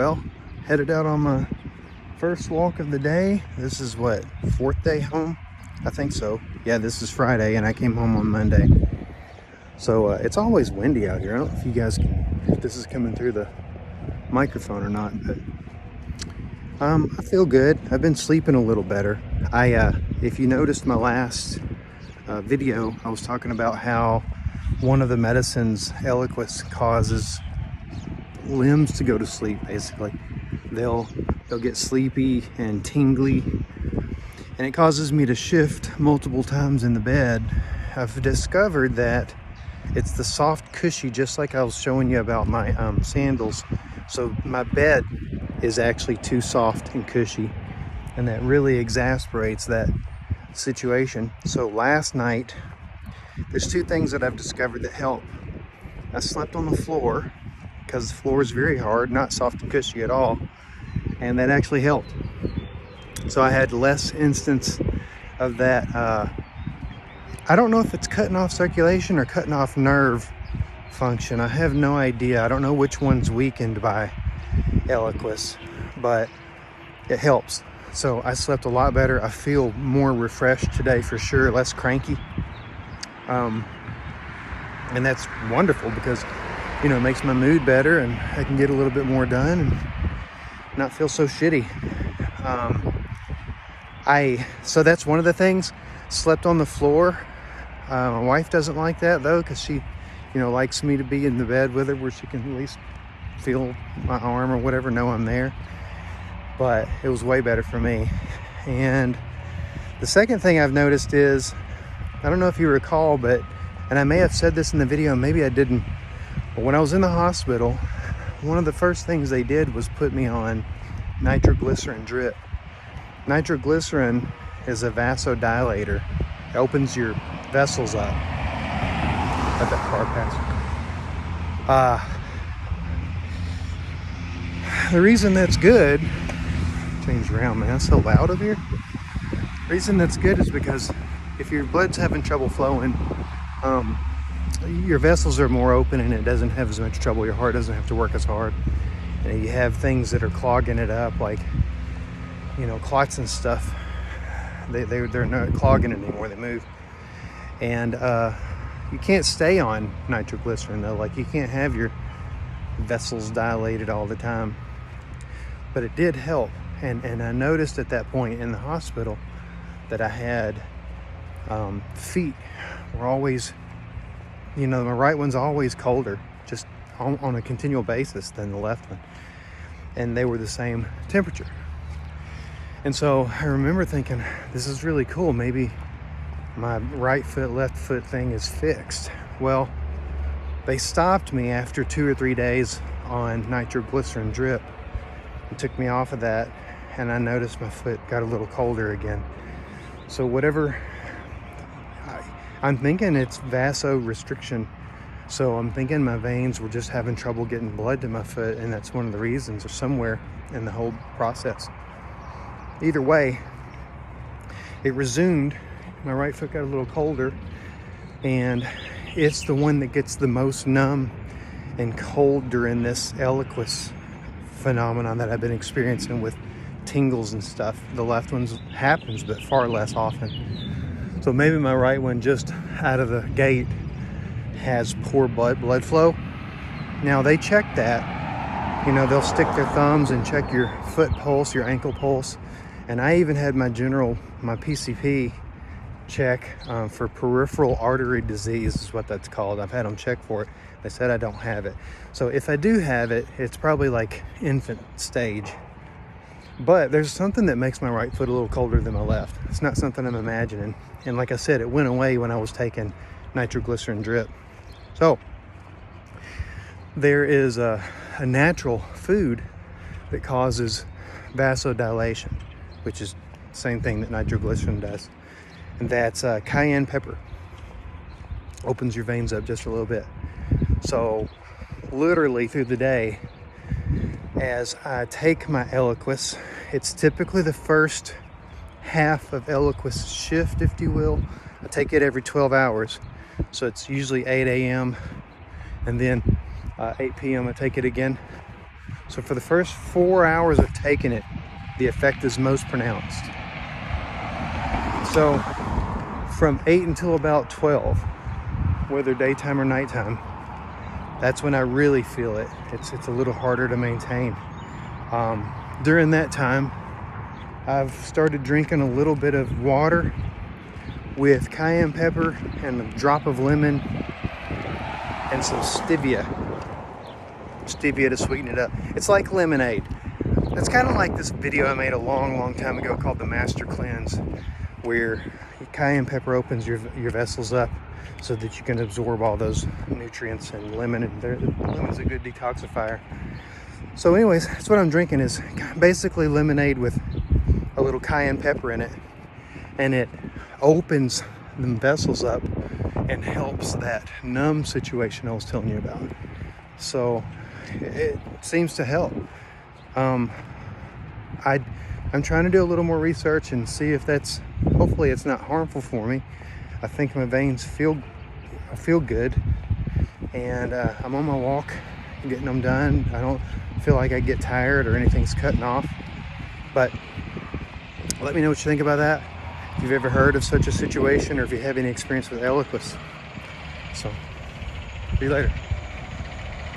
Well, headed out on my first walk of the day. This is what, fourth day home? I think so. Yeah, this is Friday and I came home on Monday. So it's always windy out here. I don't know if you guys can, if this is coming through the microphone or not, but I feel good. I've been sleeping a little better. If you noticed my last video, I was talking about how one of the medicines, Eliquis, causes limbs to go to sleep. Basically, they'll get sleepy and tingly, and it causes me to shift multiple times in the bed. I've discovered that it's the soft cushy, just like I was showing you about my sandals. So my bed is actually too soft and cushy, and that really exasperates that situation. So last night, there's two things that I've discovered that help. I slept on the floor because the floor is very hard, not soft and cushy at all, and that actually helped. So I had less instance of that. I don't know if it's cutting off circulation or cutting off nerve function. I have no idea. I don't know which one's weakened by Eliquis, but it helps. So I slept a lot better. I feel more refreshed today for sure, less cranky. And that's wonderful because, you know, it makes my mood better and I can get a little bit more done and not feel so shitty. So that's one of the things. Slept on the floor. My wife doesn't like that though, because she, you know, likes me to be in the bed with her where she can at least feel my arm or whatever, know I'm there. But it was way better for me. And the second thing I've noticed is, I don't know if you recall, but, and I may have said this in the video, maybe I didn't, but when I was in the hospital, one of the first things they did was put me on nitroglycerin drip. Nitroglycerin is a vasodilator. It opens your vessels up. Let that car pass. The reason that's good, change around, man, it's so loud up here. The reason that's good is because if your blood's having trouble flowing, your vessels are more open and it doesn't have as much trouble. Your heart doesn't have to work as hard. And you have things that are clogging it up, like, you know, clots and stuff. They're not clogging it anymore, they move. And you can't stay on nitroglycerin though. Like, you can't have your vessels dilated all the time. But it did help. And I noticed at that point in the hospital that I had feet were always, you know, my right one's always colder, just on a continual basis than the left one. And they were the same temperature. And so I remember thinking, this is really cool. Maybe my right foot, left foot thing is fixed. Well, they stopped me after 2 or 3 days on nitroglycerin drip and took me off of that. And I noticed my foot got a little colder again. So whatever, I'm thinking it's vasorestriction. So I'm thinking my veins were just having trouble getting blood to my foot, and that's one of the reasons, or somewhere in the whole process. Either way, it resumed. My right foot got a little colder, and it's the one that gets the most numb and cold during this Eliquis phenomenon that I've been experiencing with tingles and stuff. The left one happens, but far less often. So maybe my right one, just out of the gate, has poor blood flow. Now they check that. You know, they'll stick their thumbs and check your foot pulse, your ankle pulse. And I even had my PCP check for peripheral artery disease is what that's called. I've had them check for it. They said I don't have it. So if I do have it, it's probably like infant stage. But there's something that makes my right foot a little colder than my left. It's not something I'm imagining. And like I said, it went away when I was taking nitroglycerin drip. So there is a natural food that causes vasodilation, which is the same thing that nitroglycerin does. And that's cayenne pepper. Opens your veins up just a little bit. So literally through the day, as I take my Eliquis, it's typically the first half of Eliquis shift, if you will. I take it every 12 hours. So it's usually 8 a.m. and then 8 p.m. I take it again. So for the first 4 hours of taking it, the effect is most pronounced. So from 8 until about 12, whether daytime or nighttime, that's when I really feel it. It's a little harder to maintain. During that time, I've started drinking a little bit of water with cayenne pepper and a drop of lemon and some stevia to sweeten it up. It's like lemonade. It's kind of like this video I made a long time ago called the Master Cleanse, where cayenne pepper opens your vessels up so that you can absorb all those nutrients, and lemon's a good detoxifier. So anyways, that's what I'm drinking, is basically lemonade with a little cayenne pepper in it, and it opens the vessels up and helps that numb situation I was telling you about. So it seems to help. I'm trying to do a little more research and see if hopefully it's not harmful for me. I think my veins feel good, and I'm on my walk, getting them done. I don't feel like I get tired or anything's cutting off. But let me know what you think about that. If you've ever heard of such a situation, or if you have any experience with Eliquis. So, see you later.